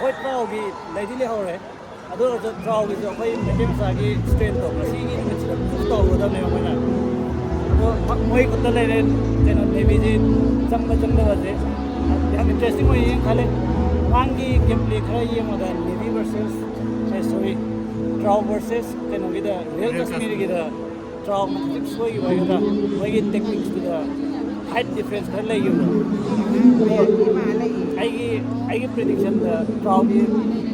ꯍꯣꯏ ꯇ꯭ꯔꯥꯎꯒꯤ ꯂꯩꯗꯤ ꯂꯩꯍꯧꯔꯦ ꯑꯗꯨ ꯑꯣꯏꯔꯁꯨ ꯇ꯭ꯔꯥꯎꯒꯤꯁꯨ ꯑꯩꯈꯣꯏ ꯃꯩꯇꯩ ꯃꯆꯥꯒꯤ ꯁ꯭ꯇ꯭ꯔꯦꯟꯊꯇꯣ ꯉꯁꯤꯒꯤ ꯅꯨꯃꯤꯠꯁꯤꯗ ꯄ꯭ꯔꯨꯐ ꯇꯧꯒꯗꯕꯅꯦꯕ ꯃꯣꯏꯅ ꯑꯗꯣ ꯃꯣꯏ ꯈꯨꯠꯇ ꯂꯩꯔꯦ ꯀꯩꯅꯣ ꯅꯦꯚꯤꯁꯤ ꯆꯪꯗꯕꯁꯦ ꯌꯥꯝ ꯏꯟꯇꯔꯦꯁꯇꯤꯡ ꯑꯣꯏꯌꯦꯅ ꯈꯜꯂꯦ ꯃꯃꯥꯡꯒꯤ ꯒꯦꯝ ꯄ꯭ꯂꯦ ꯈꯔ ꯌꯦꯡꯕꯗ navy versus sorry TRAU versus ꯀꯩꯅꯣꯒꯤꯗ ꯔꯤꯌꯦꯜ ꯀश्मीꯔꯒꯤꯗ TRAUꯅ ꯈꯤꯇꯪ ꯁꯣꯏꯈꯤꯕ ꯍꯥꯏꯒꯗ꯭ꯔꯥ ꯃꯣꯏꯒꯤ ꯇꯦꯛꯅꯤꯛꯁꯇꯨꯗ ꯍꯥꯏꯠ ꯗꯤꯐ꯭ꯔꯦꯟꯁ ꯈꯔ ꯂꯩꯈꯤꯕꯗꯣ ꯑꯩꯒꯤ ꯄ꯭ꯔꯤꯗꯤꯛꯁꯟꯗ TRAUꯒꯤ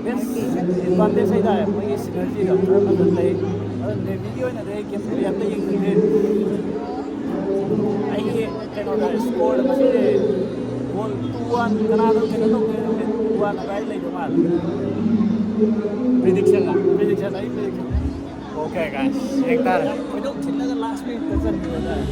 ꯕꯦꯁ ꯑꯦꯗꯚꯥꯟꯇꯦꯖ ꯍꯥꯏꯇꯥꯔꯦ ꯃꯣꯏꯒꯤ ꯁꯤꯅꯔꯖꯤꯗꯣ ꯈꯔ ꯐꯖꯅ ꯂꯩ ꯑꯗꯣ ꯅꯦꯚꯤꯒꯤ ꯑꯣꯏꯅꯗꯤ ꯑꯩ ꯒꯦꯝ ꯄ꯭ꯂꯦ ꯑꯝꯇ ꯌꯦꯡꯖꯗ꯭ꯔꯤ ꯑꯩꯒꯤ ꯀꯩꯅꯣꯗ ꯏꯁꯀꯣꯔꯗ ꯉꯁꯤꯁꯦ ꯒꯣꯜ 2-1 ꯀꯅꯥꯗꯣ ꯀꯩꯅꯣ ꯇꯧꯗꯣꯏꯅꯣ 2-1 ꯑꯗꯨꯃꯥꯏꯅ ꯂꯩꯗꯧ ꯃꯥꯜꯂꯦ ꯄ꯭ꯔꯤꯗꯤꯛꯁꯟ ꯑꯩ ꯄ꯭ꯔꯤꯗꯤꯛꯁꯟ ꯑꯣꯀꯦ ꯒꯥꯏꯁ ꯌꯦꯡ ꯇꯥꯔꯦ ꯈꯣꯏꯗꯧ ꯊꯤꯜꯂꯒ ꯂꯥꯁ ꯃꯤꯅꯤꯠꯇ ꯆꯟꯈꯤꯕ ꯍꯥꯏꯇꯥꯔꯦ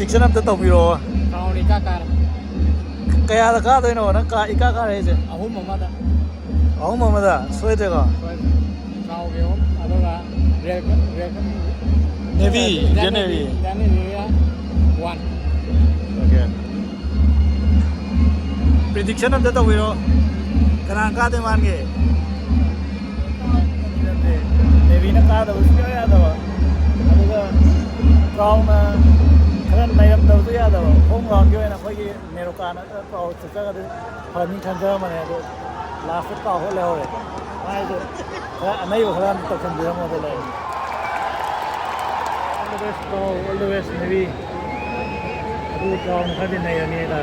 prediction am ta taw biro TRAU ni ka kaya da ka do no na ka ika ka re je ahum mamada ahum mamada soi de ga TRAU ge hom adoga red navy navy ya 1 okay prediction am ta taw biro kana ka de man ge navy na ka da usyo ya da aduga TRAU na khan nai am dau ya da home ground ge na khoi neroka na TRAU cha ga de phani khan ja ma ne do last ka ho le ho re ai do anai ho khan ta khan de mo de le all the best navy adu TRAU na khan de nai ani da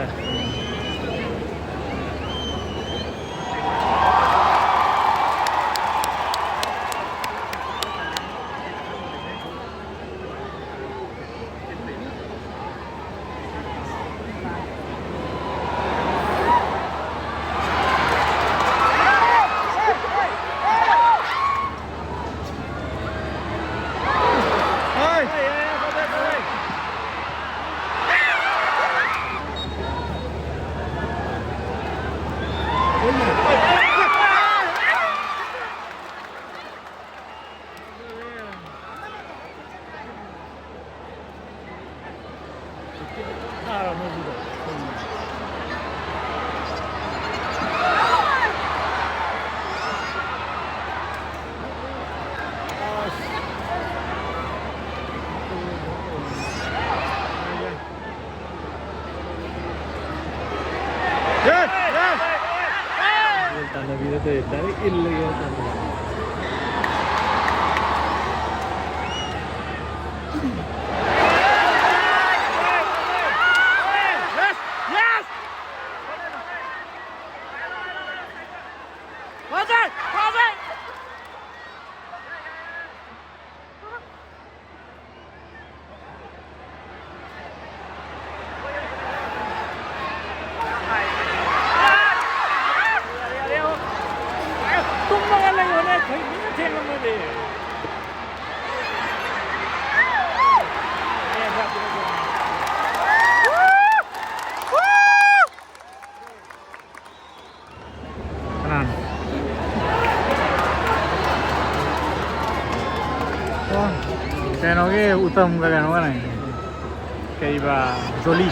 La vida te está ilegal. Cái nó cái ưu tâm cái nó này cái và Jolie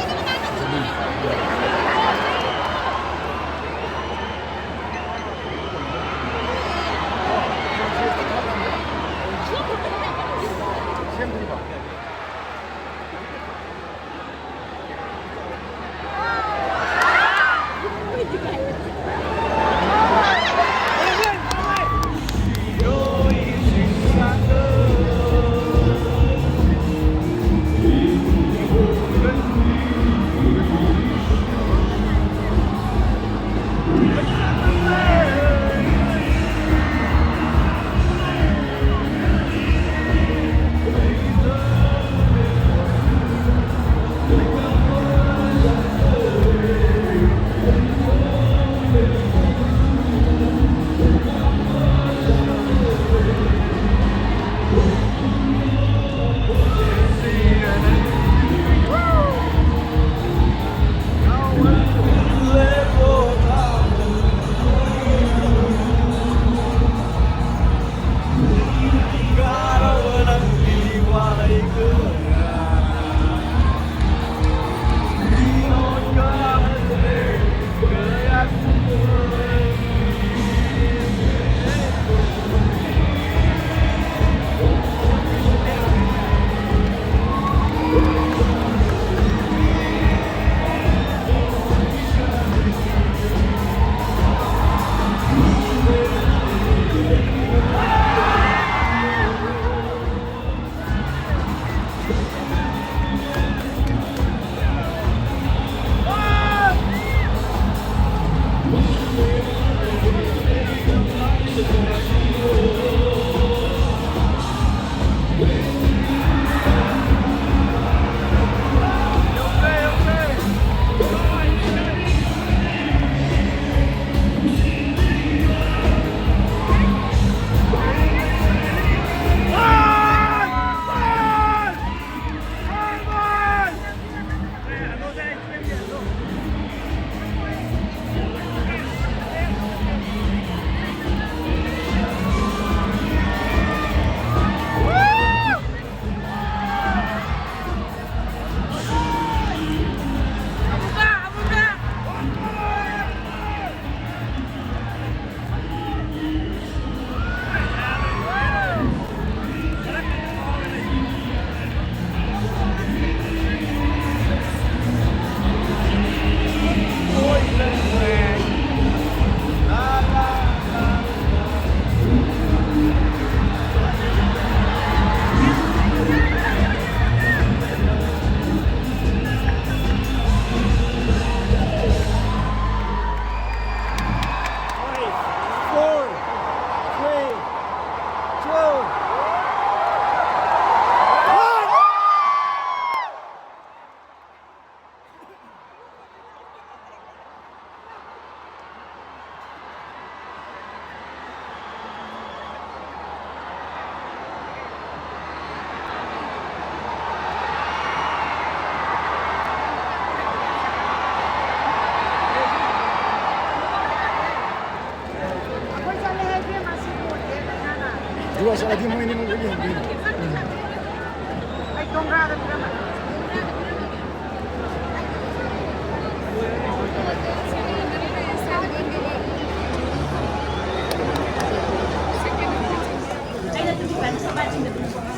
Dua lagi mau ini mau ini.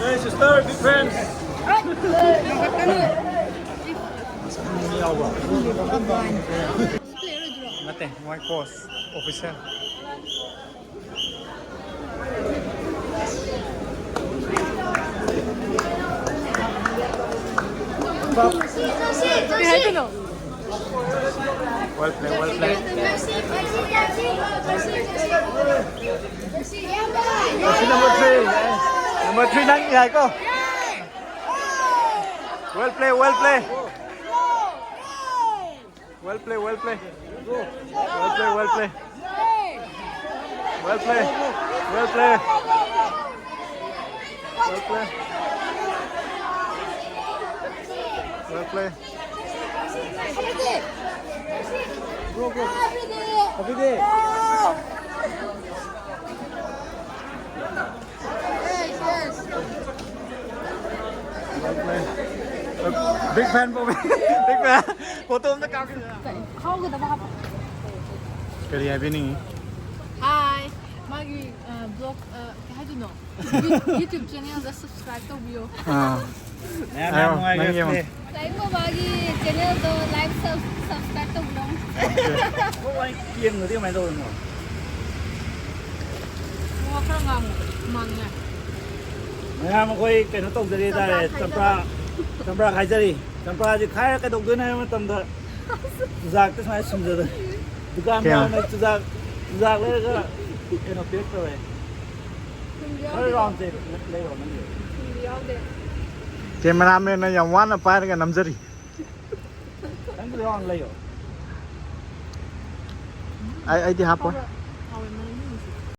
Hey sister, big friends. Mate, my course official. Well played, well played. Number three nang nhảy cô. Well play, well play. Well play, well play. Well play, well play. Well play, well play. Well play. Well play. Bro, bro. Happy day. Well play. Big fan for me. Big fan. Photo हम तो काफी करी है भी नहीं Hi, Maggie blog I don't know YouTube channel da subscribe to view. हाँ Nè, ngoài nang kìa. game Like mo Maggie channel to like subscribe to vlog. Không anh kiêng người tiêu mày rồi mà. Mo khá ngang mang nha. Nè, mà coi cái nó tông ra đi ra để chăm ra khai ra đi. Chăm ra thì khai cái đồng tuyến này mà tầm đó. Giặc cái máy sùng rồi. Dukan mà này giặc lấy cái nó biết rồi. Nó rong thì lấy vào nó nhiều. Camera में न यम वान पार का नमजरी Đánh cái rong lấy rồi. आई आई ती हापो